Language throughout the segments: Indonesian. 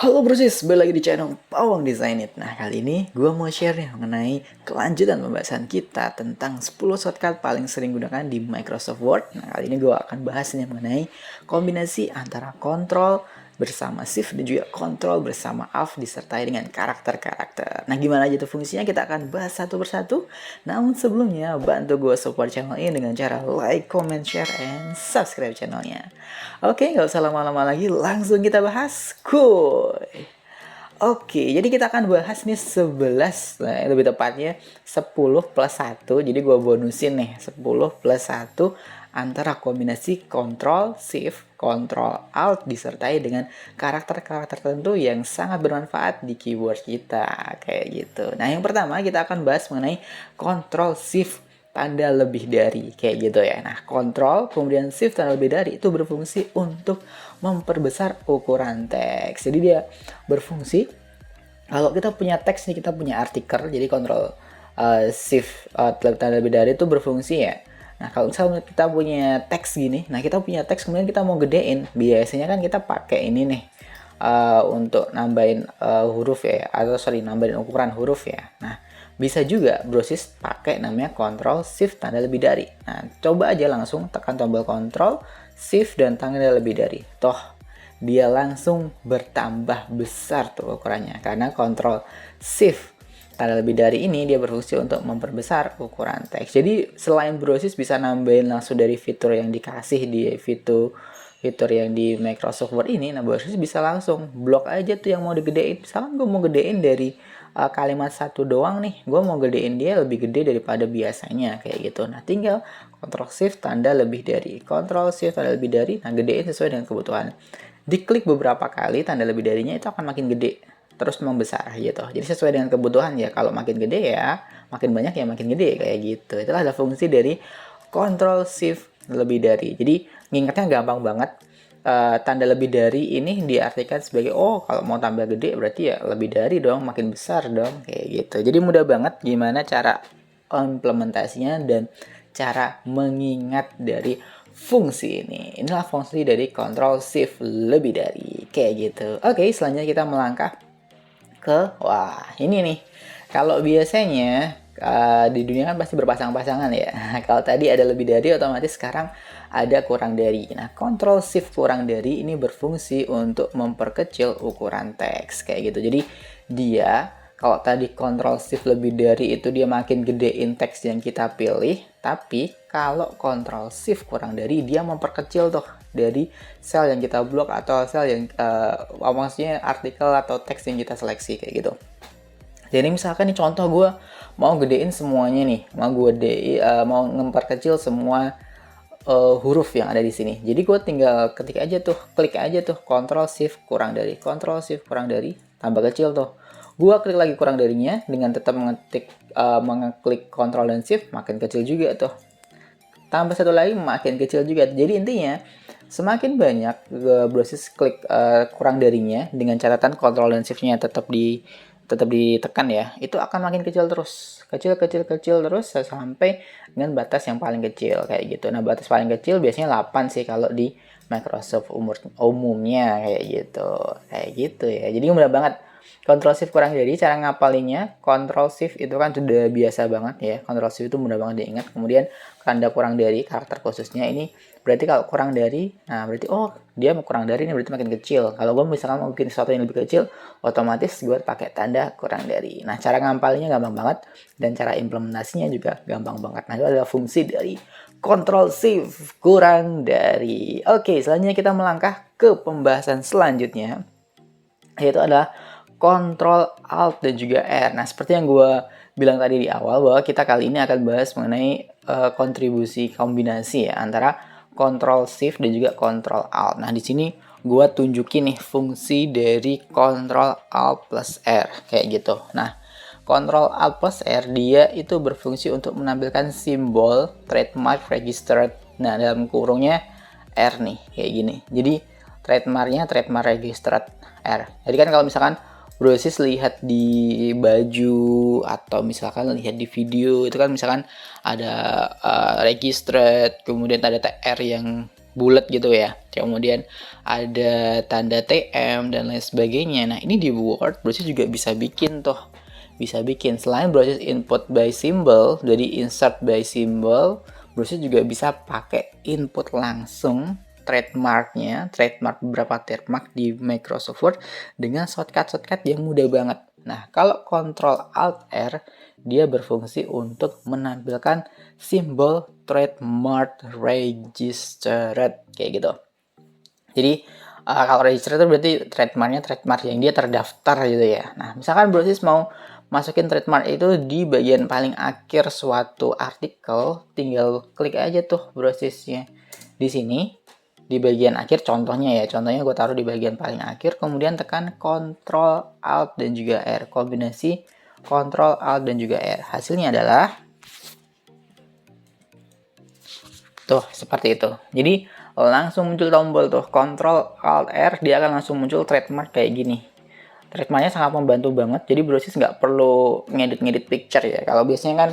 Halo brosis, balik lagi di channel Pawang Design It. Nah, kali ini gue mau share nih mengenai kelanjutan pembahasan kita tentang 10 shortcut paling sering gunakan di Microsoft Word. Nah, kali ini gue akan bahas nih mengenai kombinasi antara Ctrl bersama Shift dan juga Ctrl bersama Alt disertai dengan karakter-karakter. Nah, gimana aja tuh fungsinya kita akan bahas satu persatu. Namun sebelumnya, bantu gue support channel ini dengan cara like, comment, share, and subscribe channelnya. Oke, nggak usah lama-lama lagi, langsung kita bahas. Kuy. Oke, jadi kita akan bahas nih 11, nah, lebih tepatnya 10 plus 1. Jadi gue bonusin nih 10 plus 1 antara kombinasi Ctrl Shift, Ctrl Alt disertai dengan karakter-karakter tertentu yang sangat bermanfaat di keyboard kita, kayak gitu. Nah, yang pertama kita akan bahas mengenai Ctrl Shift tanda lebih dari, kayak gitu ya. Nah, Ctrl kemudian Shift tanda lebih dari itu berfungsi untuk memperbesar ukuran teks. Jadi dia berfungsi kalau kita punya teks nih, kita punya artikel, jadi Ctrl Shift tanda lebih dari itu berfungsi ya. Nah, kalau misalnya kita punya teks gini, nah kita punya teks kemudian kita mau gedein, biasanya kan kita pakai ini nih untuk nambahin huruf ya, atau nambahin ukuran huruf ya. Nah, bisa juga brosis pakai namanya Ctrl Shift tanda lebih dari. Nah, coba aja langsung tekan tombol Ctrl Shift dan tanda lebih dari. Toh dia langsung bertambah besar tuh ukurannya karena Ctrl Shift tanda lebih dari ini dia berfungsi untuk memperbesar ukuran teks. Jadi selain brosis bisa nambahin langsung dari fitur yang dikasih di fitur yang di Microsoft Word ini, nah brosis bisa langsung blok aja tuh yang mau digedein. Misalkan gue mau gedein dari kalimat satu doang nih, gue mau gedein dia lebih gede daripada biasanya kayak gitu. Nah, tinggal Ctrl Shift tanda lebih dari, Ctrl Shift tanda lebih dari, nah gedein sesuai dengan kebutuhan. Diklik beberapa kali tanda lebih darinya itu akan makin gede, terus membesar gitu. Jadi sesuai dengan kebutuhan ya, kalau makin gede ya makin banyak ya makin gede kayak gitu. Itulah ada fungsi dari Ctrl Shift lebih dari. Jadi ngingetnya gampang banget. Tanda lebih dari ini diartikan sebagai kalau mau tambah gede berarti ya lebih dari dong, makin besar dong kayak gitu. Jadi mudah banget gimana cara implementasinya dan cara mengingat dari fungsi ini. Inilah fungsi dari Ctrl Shift lebih dari kayak gitu. Oke, selanjutnya kita melangkah ke ini nih. Kalau biasanya di dunia kan pasti berpasang-pasangan ya. Kalau tadi ada lebih dari, otomatis sekarang ada kurang dari. Nah, Ctrl Shift kurang dari ini berfungsi untuk memperkecil ukuran teks kayak gitu. Jadi dia kalau tadi Ctrl Shift lebih dari itu dia makin gedein teks yang kita pilih, tapi kalau Ctrl Shift kurang dari dia memperkecil tuh dari sel yang kita blok atau sel yang maksudnya artikel atau teks yang kita seleksi kayak gitu. Jadi misalkan nih contoh gue mau gedein semuanya nih, mau memperkecil semua huruf yang ada di sini. Jadi gue tinggal ketik aja tuh, klik aja tuh Ctrl Shift kurang dari, Ctrl Shift kurang dari, tambah kecil tuh. Gue klik lagi kurang darinya dengan tetap mengeklik Ctrl dan Shift, makin kecil juga tuh. Tambah satu lagi makin kecil juga. Jadi intinya semakin banyak brosis klik kurang darinya dengan catatan Ctrl dan Shift-nya tetap ditekan ya, itu akan makin kecil terus, kecil terus sampai dengan batas yang paling kecil kayak gitu. Nah, batas paling kecil biasanya 8 sih kalau di Microsoft umumnya kayak gitu ya. Jadi mudah banget. Ctrl Shift kurang dari, cara ngapalinnya Ctrl Shift itu kan sudah biasa banget ya. Ctrl Shift itu mudah banget diingat. Kemudian tanda kurang dari, karakter khususnya ini berarti kalau kurang dari, nah berarti dia mau kurang dari ini berarti makin kecil. Kalau gue misalkan mau bikin sesuatu yang lebih kecil, otomatis gue pakai tanda kurang dari. Nah, cara ngapalinnya gampang banget dan cara implementasinya juga gampang banget. Nah, itu adalah fungsi dari Ctrl Shift kurang dari. Oke, selanjutnya kita melangkah ke pembahasan selanjutnya, yaitu adalah Ctrl Alt dan juga R. Nah, seperti yang gue bilang tadi di awal bahwa kita kali ini akan bahas mengenai kontribusi kombinasi ya antara Ctrl Shift dan juga Ctrl Alt. Nah, di sini gue tunjukin nih fungsi dari Ctrl Alt plus R kayak gitu. Nah, Ctrl Alt plus R dia itu berfungsi untuk menampilkan simbol trademark registered. Nah, dalam kurungnya R nih kayak gini. Jadi trademarknya trademark registered R. Jadi kan kalau misalkan brosis lihat di baju atau misalkan lihat di video itu kan misalkan ada registered, kemudian ada TR yang bulat gitu ya. Kemudian ada tanda TM dan lain sebagainya. Nah, ini di Word Brosys juga bisa bikin tuh. Bisa bikin selain Brosys input by symbol, jadi insert by symbol, Brosys juga bisa pakai input langsung trademark beberapa trademark di Microsoft Word dengan shortcut yang mudah banget. Nah, kalau Ctrl Alt R dia berfungsi untuk menampilkan simbol trademark registered kayak gitu. Jadi kalau registered itu berarti trademark yang dia terdaftar gitu ya. Nah, misalkan Brosys mau masukin trademark itu di bagian paling akhir suatu artikel, tinggal klik aja tuh Brosysnya di sini di bagian akhir, contohnya gue taruh di bagian paling akhir, kemudian tekan Ctrl Alt dan juga R, kombinasi Ctrl Alt dan juga R, hasilnya adalah tuh seperti itu. Jadi langsung muncul tombol tuh Ctrl Alt R, dia akan langsung muncul trademark kayak gini. Trademarknya sangat membantu banget, jadi Brosys nggak perlu ngedit picture ya. Kalau biasanya kan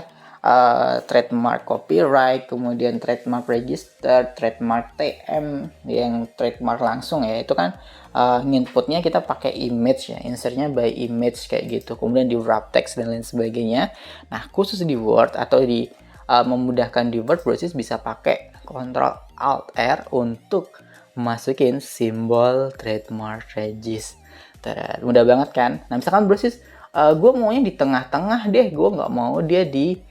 trademark copyright, kemudian trademark register, trademark TM yang trademark langsung ya, itu kan inputnya kita pakai image ya, insertnya by image kayak gitu, kemudian di wrap text dan lain sebagainya. Nah, khusus di Word atau di memudahkan di Word, Brosys bisa pakai Ctrl Alt R untuk masukin simbol trademark register. Mudah banget kan? Nah, misalkan Brosys gue maunya di tengah-tengah deh, gue nggak mau dia di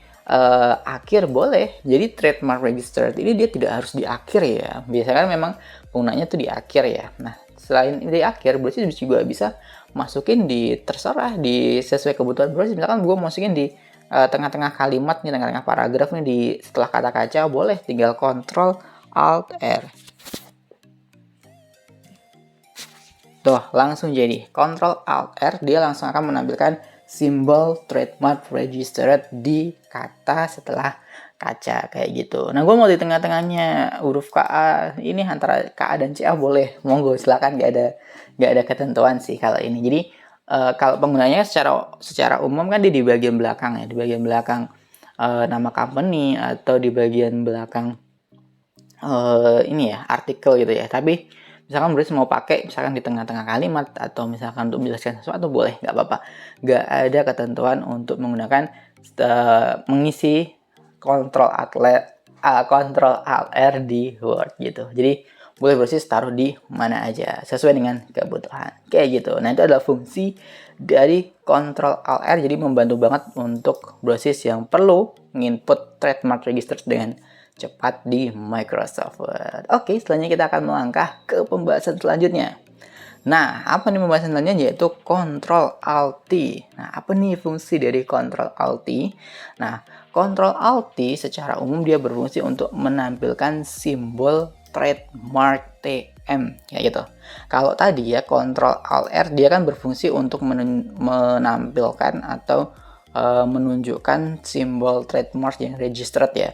akhir, boleh. Jadi trademark registered ini dia tidak harus di akhir ya. Biasanya kan memang penggunanya tuh di akhir ya. Nah, selain di akhir, Brosys juga bisa masukin di terserah, di sesuai kebutuhan Brosys. Misalkan gue masukin di tengah-tengah kalimat nih, tengah-tengah paragraf nih, di setelah kata kaca, boleh tinggal Ctrl Alt R. Tuh, langsung jadi Ctrl Alt R, dia langsung akan menampilkan simbol trademark registered di kata setelah kaca kayak gitu. Nah, gue mau di tengah-tengahnya huruf KA, ini antara KA dan CA boleh, monggo silakan, nggak ada ketentuan sih kalau ini. Jadi kalau penggunanya secara umum kan dia di bagian belakang ya, di bagian belakang nama company atau di bagian belakang ini ya, artikel gitu ya. Tapi misalkan Brosys mau pakai misalkan di tengah-tengah kalimat atau misalkan untuk menjelaskan sesuatu, boleh, nggak apa-apa. Nggak ada ketentuan untuk menggunakan mengisi Ctrl Alt R di Word gitu. Jadi boleh Brosys taruh di mana aja sesuai dengan kebutuhan kayak gitu. Nah, itu adalah fungsi dari Ctrl Alt R, jadi membantu banget untuk Brosys yang perlu nginput trademark register dengan cepat di Microsoft Word. Oke, selanjutnya kita akan melangkah ke pembahasan selanjutnya. Nah, apa nih pembahasan selanjutnya, yaitu Ctrl Alt T. Nah, apa nih fungsi dari Ctrl Alt T? Nah, Ctrl Alt T secara umum dia berfungsi untuk menampilkan simbol trademark TM kayak gitu. Kalau tadi ya Ctrl Alt R dia kan berfungsi untuk menampilkan atau menunjukkan simbol trademark yang registered ya.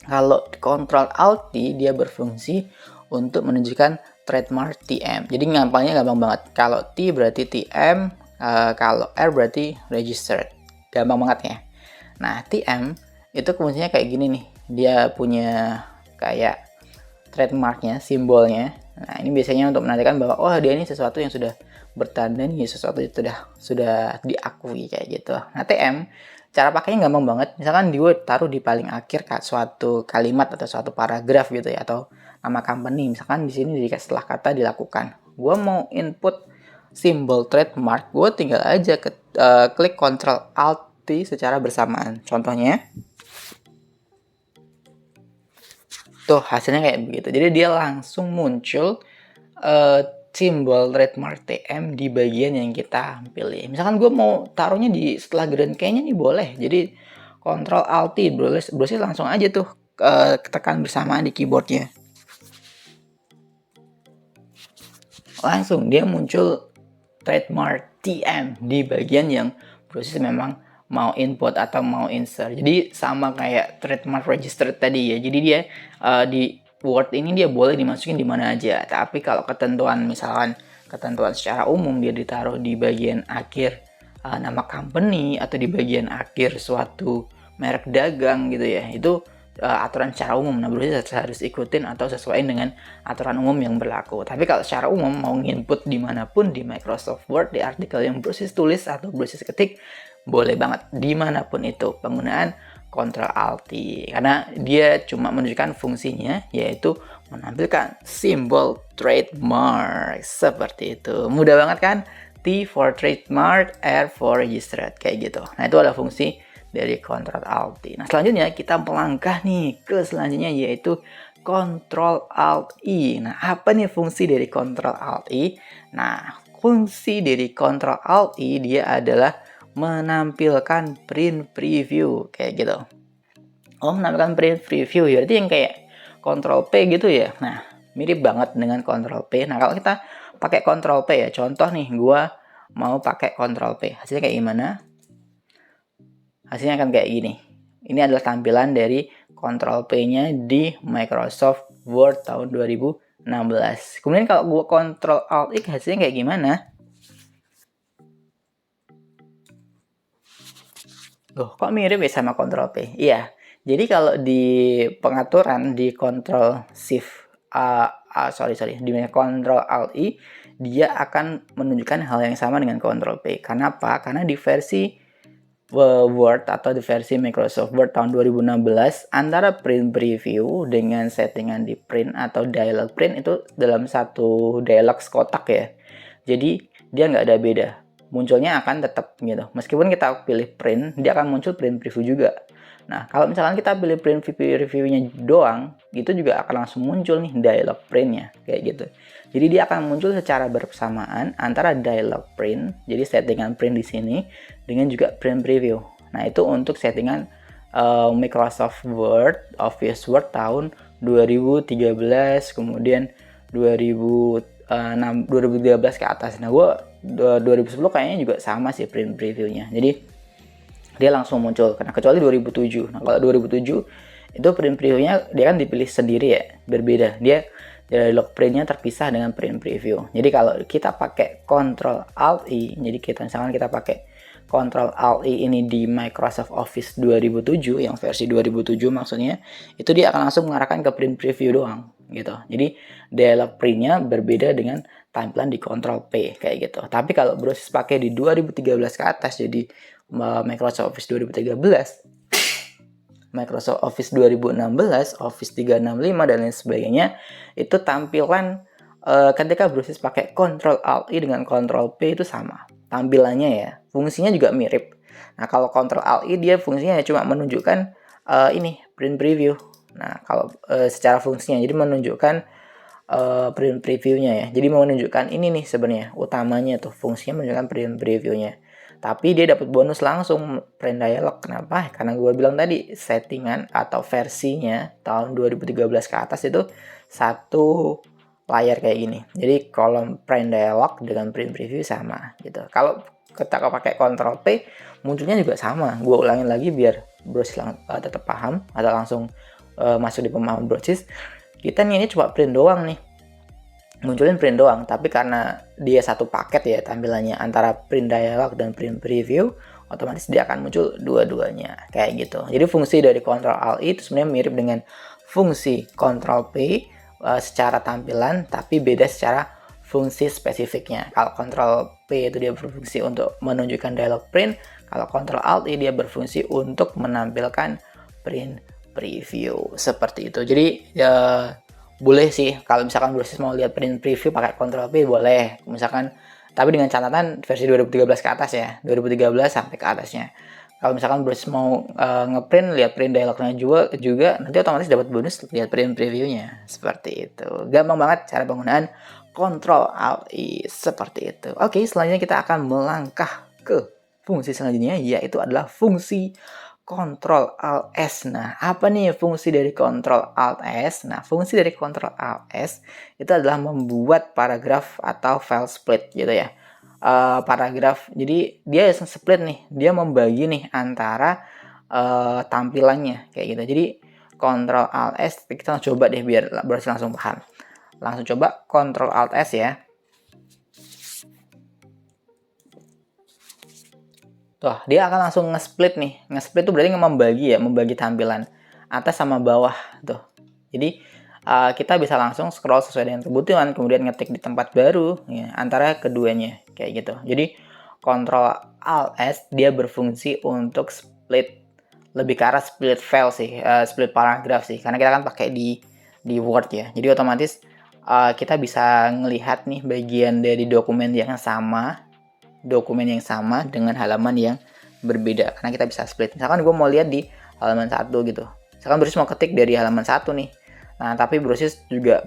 Kalau Ctrl Alt T dia berfungsi untuk menunjukkan trademark TM. Jadi ngampangnya gampang banget. Kalau T berarti TM, kalau R berarti registered. Gampang banget ya. Nah, TM itu fungsinya kayak gini nih. Dia punya kayak trademarknya, simbolnya. Nah, ini biasanya untuk menandakan bahwa oh dia ini sesuatu yang sudah bertanda nih, sesuatu itu sudah diakui kayak gitu. Nah, TM cara pakainya gampang banget. Misalkan gue taruh di paling akhir suatu kalimat atau suatu paragraf gitu ya, atau nama company. Misalkan di sini setelah kata dilakukan. Gue mau input simbol trademark, gue tinggal aja klik Ctrl Alt T secara bersamaan. Contohnya tuh hasilnya kayak begitu. Jadi dia langsung muncul simbol trademark TM di bagian yang kita pilih. Misalkan gue mau taruhnya di setelah Grand K-nya nih, boleh. Jadi Ctrl Alt T, Brosys langsung aja tuh tekan bersamaan di keyboardnya. Langsung dia muncul trademark TM di bagian yang Brosys memang mau input atau mau insert. Jadi sama kayak trademark register tadi ya. Jadi dia di Word ini dia boleh dimasukin di mana aja. Tapi kalau ketentuan misalkan ketentuan secara umum dia ditaruh di bagian akhir nama company atau di bagian akhir suatu merek dagang gitu ya. Itu aturan secara umum. Nah, browser harus ikutin atau sesuaiin dengan aturan umum yang berlaku. Tapi kalau secara umum mau nginput dimanapun di Microsoft Word, di artikel yang Brosys tulis atau Brosys ketik, boleh banget dimanapun itu penggunaan Ctrl Alt T, karena dia cuma menunjukkan fungsinya, yaitu menampilkan simbol trademark seperti itu. Mudah banget kan? T for trademark, R for registered, kayak gitu. Nah, itu adalah fungsi dari Ctrl Alt T. Nah, selanjutnya kita melangkah nih ke selanjutnya, yaitu Ctrl Alt I. Nah, apa nih fungsi dari Ctrl Alt I? Nah, fungsi dari Ctrl Alt I dia adalah menampilkan print preview kayak gitu. Oh, menampilkan print preview ya, berarti yang kayak Ctrl P gitu ya. Nah, mirip banget dengan Ctrl P. Nah, kalau kita pakai Ctrl P ya, contoh nih, gua mau pakai Ctrl P. Hasilnya kayak gimana? Hasilnya akan kayak gini. Ini adalah tampilan dari Ctrl P-nya di Microsoft Word tahun 2016. Kemudian kalau gua Ctrl Alt X, hasilnya kayak gimana? Loh, kok mirip ya sama Ctrl P? Iya. Jadi kalau di pengaturan di Ctrl Shift di Ctrl Alt I, dia akan menunjukkan hal yang sama dengan Ctrl P. Karena apa? Karena di versi Word atau di versi Microsoft Word tahun 2016, antara print preview dengan settingan di print atau dialog print itu dalam satu dialog kotak ya. Jadi dia nggak ada beda, munculnya akan tetap gitu. Meskipun kita pilih print, dia akan muncul print preview juga. Nah, kalau misalkan kita pilih print preview-nya doang, itu juga akan langsung muncul nih dialog printnya, kayak gitu. Jadi dia akan muncul secara bersamaan antara dialog print, jadi settingan print di sini, dengan juga print preview. Nah, itu untuk settingan Microsoft Word, Office Word tahun 2013, kemudian 2013 ke atas. Nah, gue 2010 kayaknya juga sama sih print previewnya. Jadi dia langsung muncul, karena kecuali 2007. Nah, kalau 2007 itu print previewnya dia kan dipilih sendiri ya, berbeda. Dia dialog printnya terpisah dengan print preview. Jadi kalau kita pakai Ctrl Alt I, jadi misalkan kita pakai Ctrl Alt I ini di Microsoft Office 2007, yang versi 2007 maksudnya, itu dia akan langsung mengarahkan ke print preview doang gitu. Jadi dialog printnya berbeda dengan tampilan di Ctrl P kayak gitu. Tapi kalau Brosys pakai di 2013 ke atas, jadi Microsoft Office 2013, Microsoft Office 2016, Office 365 dan lain sebagainya, itu tampilan ketika Brosys pakai Ctrl Alt I dengan Ctrl P itu sama tampilannya ya, fungsinya juga mirip. Nah, kalau Ctrl Alt I dia fungsinya cuma menunjukkan ini print preview. Nah, kalau secara fungsinya jadi menunjukkan print previewnya ya. Jadi mau menunjukkan ini nih sebenarnya utamanya tuh, fungsinya menunjukkan print previewnya. Tapi dia dapat bonus langsung print dialog. Kenapa? Karena gue bilang tadi settingan atau versinya tahun 2013 ke atas itu satu layar kayak gini. Jadi kolom print dialog dengan print preview sama gitu. Kalau kita pakai Ctrl P munculnya juga sama. Gue ulangin lagi biar Brosys tetap paham atau langsung masuk di pemahaman Brosys. Kita nih ini coba print doang nih, munculin print doang, tapi karena dia satu paket ya tampilannya antara print dialog dan print preview, otomatis dia akan muncul dua-duanya kayak gitu. Jadi fungsi dari Ctrl Alt I itu sebenarnya mirip dengan fungsi Ctrl P secara tampilan, tapi beda secara fungsi spesifiknya. Kalau Ctrl P itu dia berfungsi untuk menunjukkan dialog print, kalau Ctrl Alt I dia berfungsi untuk menampilkan print preview seperti itu. Jadi ya boleh sih kalau misalkan Brosys mau lihat print preview pakai Ctrl P boleh. Misalkan tapi dengan catatan versi 2013 ke atas ya. 2013 sampai ke atasnya. Kalau misalkan Brosys mau ngeprint lihat print dialognya juga nanti otomatis dapat bonus lihat print previewnya. Seperti itu. Gampang banget cara penggunaan Ctrl Alt I seperti itu. Oke, selanjutnya kita akan melangkah ke fungsi selanjutnya, yaitu adalah fungsi Ctrl Alt S. Nah, apa nih fungsi dari Ctrl Alt S? Nah, fungsi dari Ctrl Alt S itu adalah membuat paragraf atau file split gitu ya. Paragraf, jadi dia split nih, dia membagi nih antara tampilannya kayak gitu. Jadi Ctrl Alt S, kita coba deh biar Brosys langsung paham. Langsung coba Ctrl Alt S ya. Tuh, dia akan langsung nge-split nih. Nge-split itu berarti membagi ya, membagi tampilan atas sama bawah tuh. Jadi kita bisa langsung scroll sesuai dengan kebutuhan, kemudian ngetik di tempat baru ya, antara keduanya kayak gitu. Jadi Ctrl Alt S dia berfungsi untuk split, lebih ke arah split file sih, split paragraf sih, karena kita kan pakai di Word ya. Jadi otomatis kita bisa ngelihat nih bagian dari dokumen yang sama dengan halaman yang berbeda, karena kita bisa split. Misalkan gue mau lihat di halaman 1 gitu, misalkan Brosis mau ketik dari halaman 1 nih, nah tapi Brosis juga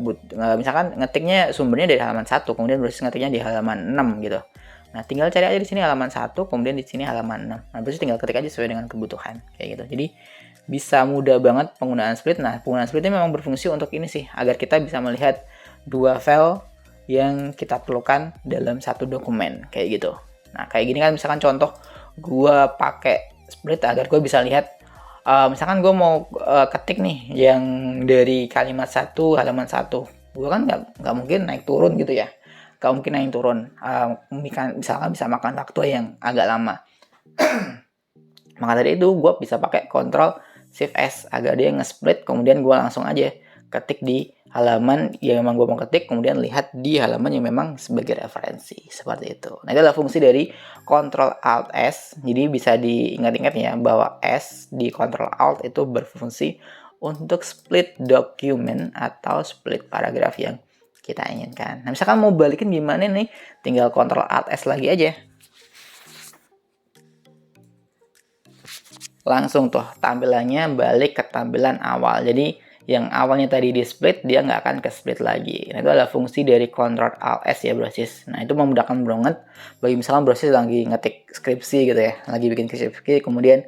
misalkan ngetiknya sumbernya dari halaman 1, kemudian Brosis ngetiknya di halaman 6 gitu. Nah tinggal cari aja di sini halaman 1, kemudian di sini halaman 6. Nah Brosis tinggal ketik aja sesuai dengan kebutuhan kayak gitu. Jadi bisa mudah banget penggunaan split. Nah penggunaan split ini memang berfungsi untuk ini sih, agar kita bisa melihat dua file yang kita perlukan dalam satu dokumen kayak gitu. Nah kayak gini kan misalkan contoh gue pakai split agar gue bisa lihat, misalkan gue mau ketik nih yang dari kalimat 1 halaman 1, gue kan nggak mungkin naik turun gitu ya, nggak mungkin naik turun, misalkan bisa makan waktu yang agak lama. Maka dari itu gue bisa pakai Ctrl Shift S agar dia nge-split, kemudian gue langsung aja ketik di halaman yang memang gue mau ketik, kemudian lihat di halaman yang memang sebagai referensi, seperti itu. Nah itu adalah fungsi dari Ctrl Alt S. Jadi bisa diingat-ingat ya bahwa S di Ctrl Alt itu berfungsi untuk split dokumen atau split paragraf yang kita inginkan. Nah misalkan mau balikin gimana nih, tinggal Ctrl Alt S lagi aja, langsung tuh tampilannya balik ke tampilan awal. Jadi yang awalnya tadi di split dia nggak akan ke split lagi. Nah itu adalah fungsi dari Ctrl Alt S ya Brosis. Nah itu memudahkan banget bagi misalkan Brosis lagi ngetik skripsi gitu ya, lagi bikin skripsi, kemudian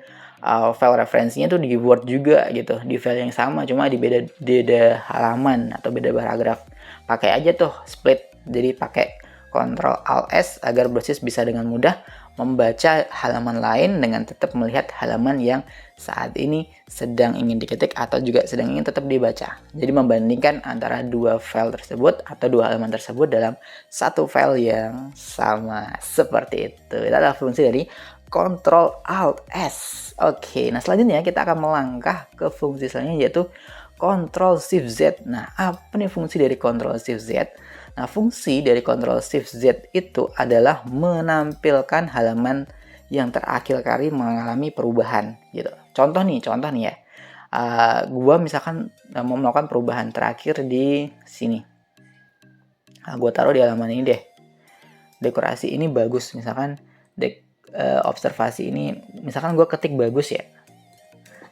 file referensinya tuh di Word juga gitu, di file yang sama cuma di beda halaman atau beda paragraf. Pakai aja tuh split. Jadi pakai Ctrl Alt S agar Brosis bisa dengan mudah membaca halaman lain dengan tetap melihat halaman yang saat ini sedang ingin diketik atau juga sedang ingin tetap dibaca. Jadi membandingkan antara dua file tersebut atau dua halaman tersebut dalam satu file yang sama, seperti itu. Itu adalah fungsi dari Ctrl Alt S. Oke, nah selanjutnya kita akan melangkah ke fungsi selanjutnya, yaitu Ctrl Shift Z. Nah, apa nih fungsi dari Ctrl Shift Z? Nah, fungsi dari Ctrl Shift Z itu adalah menampilkan halaman yang terakhir kali mengalami perubahan gitu. Contoh nih ya. Gua misalkan mau melakukan perubahan terakhir di sini. Gua taruh di halaman ini deh. Dekorasi ini bagus, misalkan observasi ini, misalkan gua ketik bagus ya.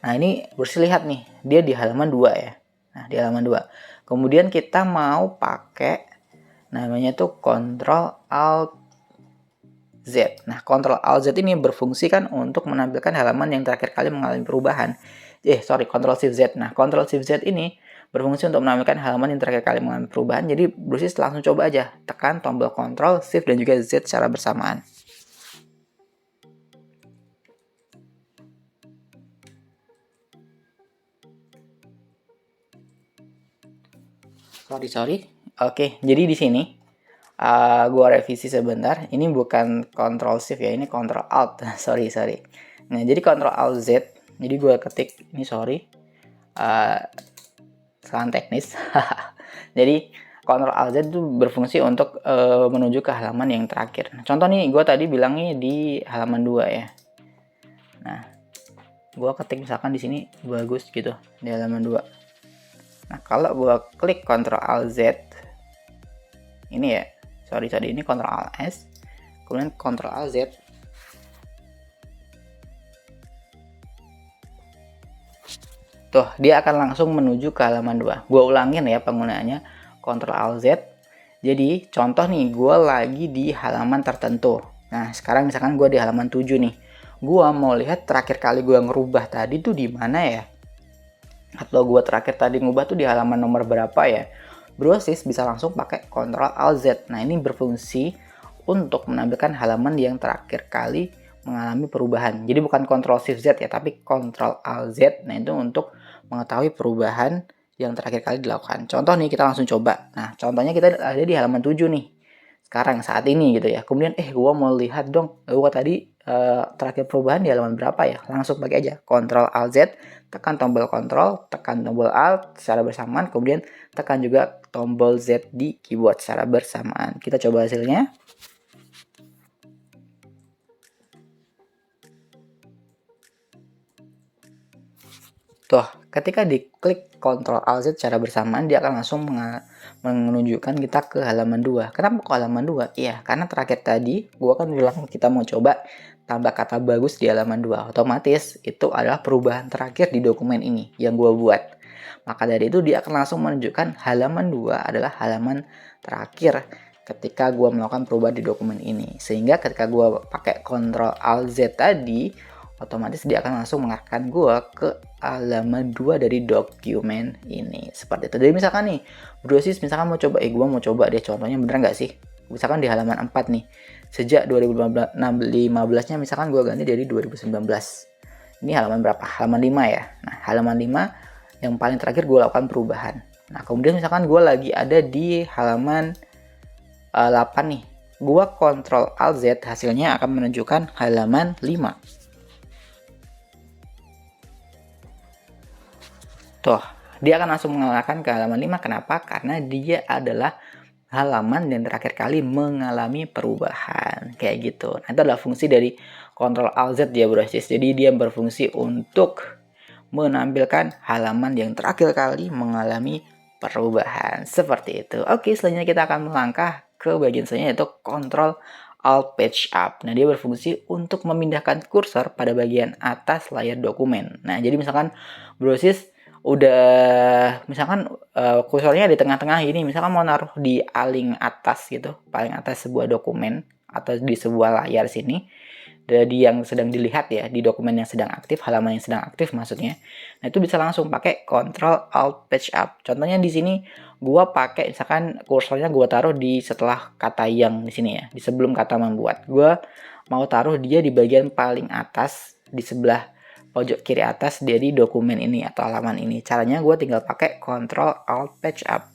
Nah, ini Brosis lihat nih, dia di halaman 2 ya. Nah, di halaman 2. Kemudian kita mau pakai namanya tuh Ctrl Alt Z. Nah, Ctrl Alt Z ini berfungsi kan untuk menampilkan halaman yang terakhir kali mengalami perubahan. Ctrl Shift Z. Nah, Ctrl Shift Z ini berfungsi untuk menampilkan halaman yang terakhir kali mengalami perubahan. Jadi, Brosis langsung coba aja tekan tombol Ctrl, Shift dan juga Z secara bersamaan. Sorry. Oke, jadi di sini gua revisi sebentar. Ini bukan Ctrl Shift ya, ini Ctrl Alt. sorry. Nah, jadi Ctrl Alt Z. Jadi gua ketik ini, kesalahan teknis. Jadi Ctrl Alt Z itu berfungsi untuk menuju ke halaman yang terakhir. Contoh nih, gua tadi bilangnya di halaman 2 ya. Nah, gua ketik misalkan di sini bagus gitu di halaman 2. Nah, kalau gua klik Ctrl Alt Z ini ya, ini Ctrl Alt S, kemudian Ctrl Alt Z, tuh dia akan langsung menuju ke halaman 2. Gua ulangin ya penggunaannya, Ctrl Alt Z. Jadi contoh nih, gua lagi di halaman tertentu. Nah, sekarang misalkan gua di halaman 7 nih. Gua mau lihat terakhir kali gua ngerubah tadi tuh di mana ya? Atau gua terakhir tadi ngubah tuh di halaman nomor berapa ya? Brosis bisa langsung pakai Ctrl Alt Z. Nah, ini berfungsi untuk menampilkan halaman yang terakhir kali mengalami perubahan. Jadi bukan Ctrl Shift Z ya, tapi Ctrl Alt Z. Nah, itu untuk mengetahui perubahan yang terakhir kali dilakukan. Contoh nih, kita langsung coba. Nah, contohnya kita ada di halaman 7 nih. Sekarang saat ini gitu ya. Kemudian gua mau lihat dong, gua tadi terakhir perubahan di halaman berapa ya? Langsung pakai aja Ctrl Alt Z, tekan tombol Ctrl, tekan tombol Alt secara bersamaan, kemudian tekan juga tombol Z di keyboard secara bersamaan. Kita coba hasilnya. Tuh, ketika diklik Ctrl Alt Z secara bersamaan, dia akan langsung menunjukkan kita ke halaman 2. Kenapa ke halaman 2? Iya, karena terakhir tadi gua kan bilang kita mau coba tambah kata bagus di halaman 2. Otomatis itu adalah perubahan terakhir di dokumen ini yang gua buat. Maka dari itu dia akan langsung menunjukkan halaman 2 adalah halaman terakhir ketika gua melakukan perubahan di dokumen ini. Sehingga ketika gua pakai Ctrl Alt Z tadi, otomatis dia akan langsung mengarahkan gue ke halaman 2 dari dokumen ini. Seperti itu. Jadi misalkan nih, Brosis misalkan mau coba, gue mau coba deh contohnya bener nggak sih? Misalkan di halaman 4 nih, sejak 2015-nya misalkan gue ganti dari 2019. Ini halaman berapa? Halaman 5 ya. Nah, halaman 5 yang paling terakhir gue lakukan perubahan. Nah, kemudian misalkan gue lagi ada di halaman 8 nih. Gue Ctrl Alt Z, hasilnya akan menunjukkan halaman 5. Tuh, dia akan langsung mengalahkan ke halaman 5. Kenapa? Karena dia adalah halaman yang terakhir kali mengalami perubahan. Kayak gitu. Nah, itu adalah fungsi dari Ctrl Alt Z ya, Brosis. Jadi dia berfungsi untuk menampilkan halaman yang terakhir kali mengalami perubahan. Seperti itu. Oke, selanjutnya kita akan melangkah ke bagian selanjutnya, yaitu Ctrl Alt Page Up. Nah, dia berfungsi untuk memindahkan kursor pada bagian atas layar dokumen. Nah, jadi misalkan Brosis udah misalkan kursornya di tengah-tengah ini, misalkan mau naruh di paling atas gitu, paling atas sebuah dokumen atau di sebuah layar sini, dari yang sedang dilihat ya, di dokumen yang sedang aktif, halaman yang sedang aktif maksudnya. Nah, itu bisa langsung pakai Ctrl Alt Page Up. Contohnya di sini gua pakai misalkan kursornya gua taruh di setelah kata yang di sini ya, di sebelum kata membuat. Gua mau taruh dia di bagian paling atas di sebelah pojok kiri atas dari dokumen ini atau halaman ini. Caranya gue tinggal pakai Ctrl Alt Page Up.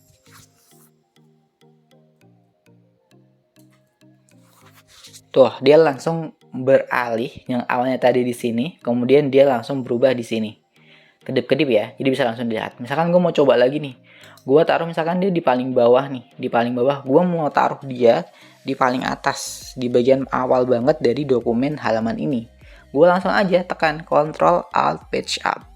Tuh, dia langsung beralih yang awalnya tadi di sini, kemudian dia langsung berubah di sini. Kedip-kedip ya, jadi bisa langsung dilihat. Misalkan gue mau coba lagi nih, gue taruh misalkan dia di paling bawah nih, di paling bawah, gue mau taruh dia di paling atas, di bagian awal banget dari dokumen halaman ini. Gue langsung aja tekan Ctrl Alt Page Up.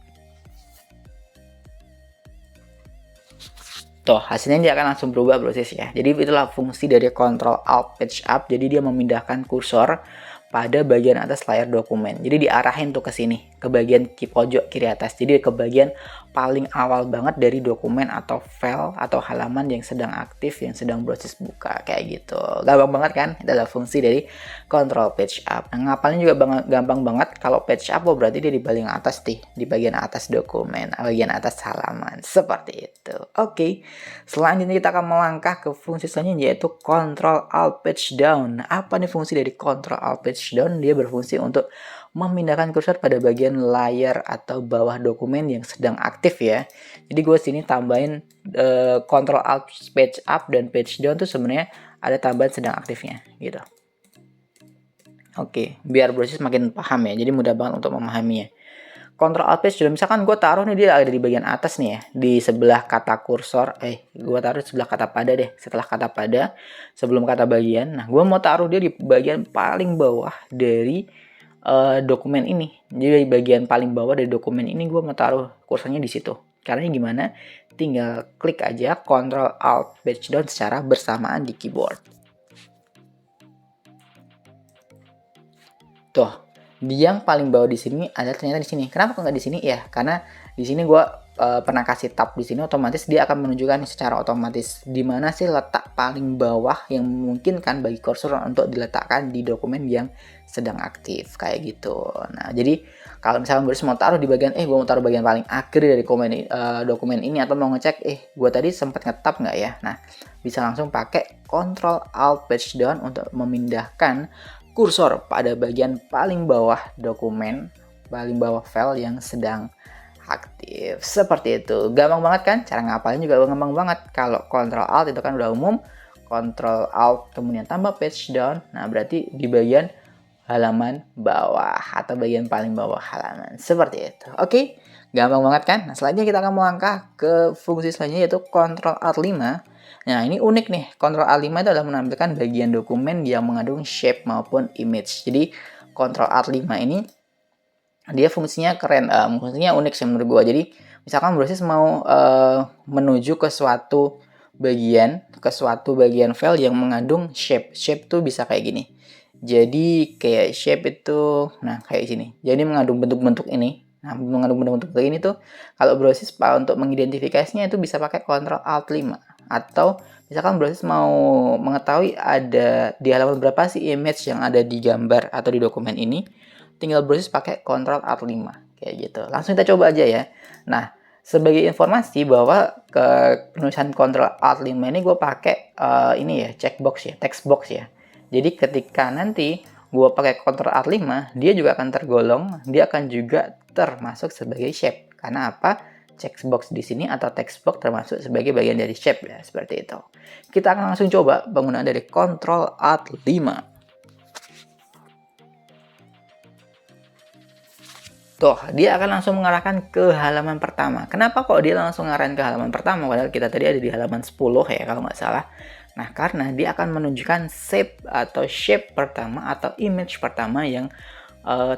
Tuh, hasilnya dia akan langsung berubah, Brosis ya. Jadi itulah fungsi dari Ctrl Alt Page Up. Jadi dia memindahkan kursor pada bagian atas layar dokumen. Jadi diarahin tuh ke sini, ke bagian pojok kiri atas. Jadi ke bagian paling awal banget dari dokumen atau file atau halaman yang sedang aktif, yang sedang Brosis buka, kayak gitu. Gampang banget kan? Itu adalah fungsi dari Ctrl Page Up. Nah, ngapalnya juga gampang banget. Kalau page up berarti dia di paling atas nih, di bagian atas dokumen, bagian atas halaman. Seperti itu. Oke. Selanjutnya kita akan melangkah ke fungsi selanjutnya, yaitu Ctrl Alt Page Down. Apa nih fungsi dari Ctrl Alt Page Down? Dia berfungsi untuk memindahkan kursor pada bagian layar atau bawah dokumen yang sedang aktif ya. Jadi gue sini tambahin Ctrl Alt Page Up dan Page Down tuh sebenarnya ada tambahan sedang aktifnya gitu. Oke, biar Brosis makin paham ya. Jadi mudah banget untuk memahaminya. Ctrl Alt Page Down, misalkan gue taruh nih, dia ada di bagian atas nih ya, di sebelah kata kursor, gue taruh di sebelah kata pada deh, setelah kata pada, sebelum kata bagian. Nah, gue mau taruh dia di bagian paling bawah dari dokumen ini. Jadi di bagian paling bawah dari dokumen ini gue mau taruh kursornya di situ. Caranya gimana? Tinggal klik aja Ctrl Alt Page Down secara bersamaan di keyboard. Tuh, yang paling bawah di sini ada ternyata di sini. Kenapa kok nggak di sini ya? Karena di sini gue pernah kasih tab di sini, otomatis dia akan menunjukkan secara otomatis di mana sih letak paling bawah yang memungkinkan bagi kursor untuk diletakkan di dokumen yang sedang aktif kayak gitu. Nah, jadi kalau misalnya gue mau taruh di bagian gue mau taruh bagian paling akhir dari dokumen ini, atau mau ngecek gue tadi sempat ngetab nggak ya? Nah, bisa langsung pakai Ctrl Alt Page Down untuk memindahkan kursor pada bagian paling bawah dokumen, paling bawah file yang sedang aktif. Seperti itu. Gampang banget kan? Cara ngapalin juga gampang banget. Kalau Ctrl Alt itu kan udah umum. Ctrl Alt kemudian tambah Page Down. Nah, berarti di bagian halaman bawah atau bagian paling bawah halaman. Seperti itu. Oke, gampang banget kan? Nah, selanjutnya kita akan melangkah ke fungsi selanjutnya yaitu Ctrl Alt 5. Nah, ini unik nih. Ctrl Alt 5 itu adalah menampilkan bagian dokumen yang mengandung shape maupun image. Jadi, Ctrl Alt 5 ini dia fungsinya keren, fungsinya unik sih menurut gua. Jadi, misalkan Brosis mau menuju ke suatu bagian file yang mengandung shape. Shape tuh bisa kayak gini. Jadi kayak shape itu, nah kayak sini. Jadi mengandung bentuk-bentuk ini. Nah, mengandung bentuk-bentuk ini tuh kalau Brosis untuk mengidentifikasinya itu bisa pakai Ctrl Alt 5. Atau misalkan Brosis mau mengetahui ada di halaman berapa sih image yang ada di gambar atau di dokumen ini, tinggal Brosis pakai Ctrl Alt 5 kayak gitu. Langsung kita coba aja ya. Nah, sebagai informasi bahwa ke penulisan Ctrl Alt 5 ini gue pakai ini ya, checkbox ya, text box ya. Jadi ketika nanti gue pakai Ctrl Alt 5, dia juga akan tergolong, dia akan juga termasuk sebagai shape. Karena apa? Checkbox di sini atau text box termasuk sebagai bagian dari shape ya, seperti itu. Kita akan langsung coba penggunaan dari Ctrl Alt 5. Tuh, dia akan langsung mengarahkan ke halaman pertama. Kenapa kok dia langsung mengarahkan ke halaman pertama? Padahal kita tadi ada di halaman 10 ya, kalau nggak salah. Nah, karena dia akan menunjukkan shape pertama atau image pertama yang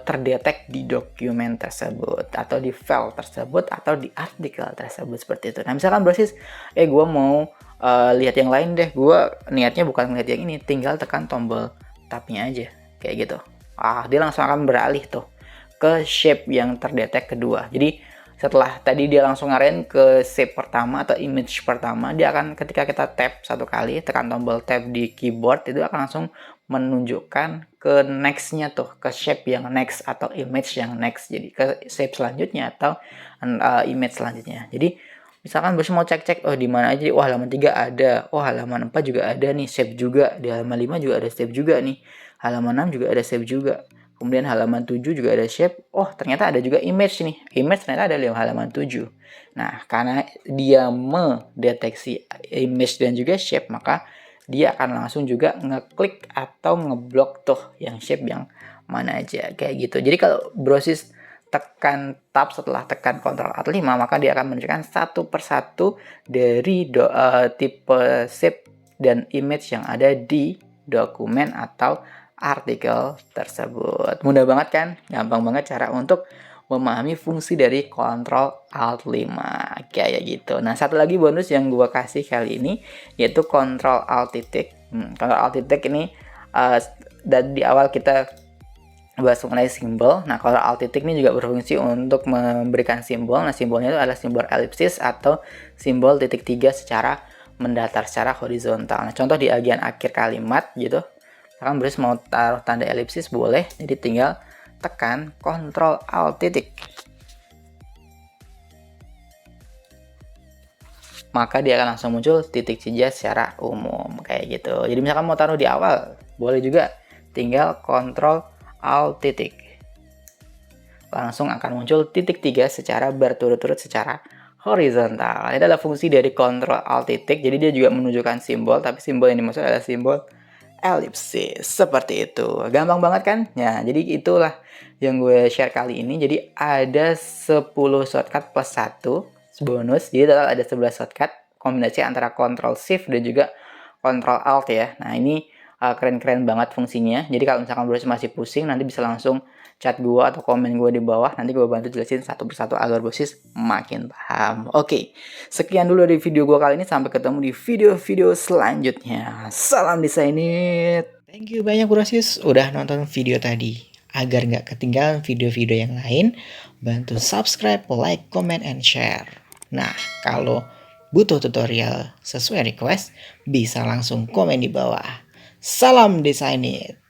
terdetek di dokumen tersebut, atau di file tersebut, atau di artikel tersebut, seperti itu. Nah, misalkan Brosis, gue mau lihat yang lain deh. Gue niatnya bukan melihat yang ini, tinggal tekan tombol tab-nya aja. Kayak gitu. Dia langsung akan beralih tuh ke shape yang terdetek kedua. Jadi setelah tadi dia langsung ngarahin ke shape pertama atau image pertama, dia akan ketika kita tap satu kali, tekan tombol tab di keyboard, itu akan langsung menunjukkan ke next-nya tuh, ke shape yang next atau image yang next. Jadi ke shape selanjutnya atau image selanjutnya. Jadi misalkan Bos mau cek-cek, di mana aja, halaman 3 ada, halaman 4 juga ada nih, shape juga, di halaman 5 juga ada shape juga nih, halaman 6 juga ada shape juga. Kemudian halaman 7 juga ada shape. Ternyata ada juga image nih. Image ternyata ada di halaman 7. Nah, karena dia mendeteksi image dan juga shape, maka dia akan langsung juga ngeklik atau ngeblok tuh yang shape yang mana aja. Kayak gitu. Jadi kalau Brosis tekan tab setelah tekan Ctrl Alt 5, maka dia akan menunjukkan satu persatu dari tipe shape dan image yang ada di dokumen atau artikel tersebut. Mudah banget kan? Gampang banget cara untuk memahami fungsi dari Ctrl Alt 5 kayak gitu. Nah, satu lagi bonus yang gue kasih kali ini yaitu Ctrl Alt titik. Ctrl Alt titik ini dan di awal kita bahas mengenai simbol. Nah, Ctrl Alt titik ini juga berfungsi untuk memberikan simbol. Nah, simbolnya itu adalah simbol elipsis atau simbol titik 3 secara mendatar, secara horizontal. Nah, contoh di bagian akhir kalimat gitu. Misalkan Brosis mau taruh tanda elipsis boleh, jadi tinggal tekan Ctrl Alt titik. Maka dia akan langsung muncul titik saja secara umum kayak gitu. Jadi misalkan mau taruh di awal, boleh juga tinggal Ctrl Alt titik. Langsung akan muncul titik 3 secara berturut-turut secara horizontal. Ini adalah fungsi dari Ctrl Alt titik. Jadi dia juga menunjukkan simbol, tapi simbol yang dimaksud adalah simbol elipsis. Seperti itu. Gampang banget kan? Ya, jadi itulah yang gue share kali ini. Jadi ada 10 shortcut plus 1 bonus. Jadi total ada 11 shortcut. Kombinasi antara Ctrl Shift dan juga Ctrl Alt ya. Nah, ini keren-keren banget fungsinya. Jadi kalau misalkan Brosis masih pusing, nanti bisa langsung chat gue atau komen gue di bawah. Nanti gue bantu jelasin satu persatu agar Brosis makin paham. Oke, sekian dulu dari video gue kali ini. Sampai ketemu di video-video selanjutnya. Salam desainit. Thank you banyak Brosis udah nonton video tadi. Agar nggak ketinggalan video-video yang lain, bantu subscribe, like, comment, and share. Nah, kalau butuh tutorial sesuai request, bisa langsung komen di bawah. Salam desainit.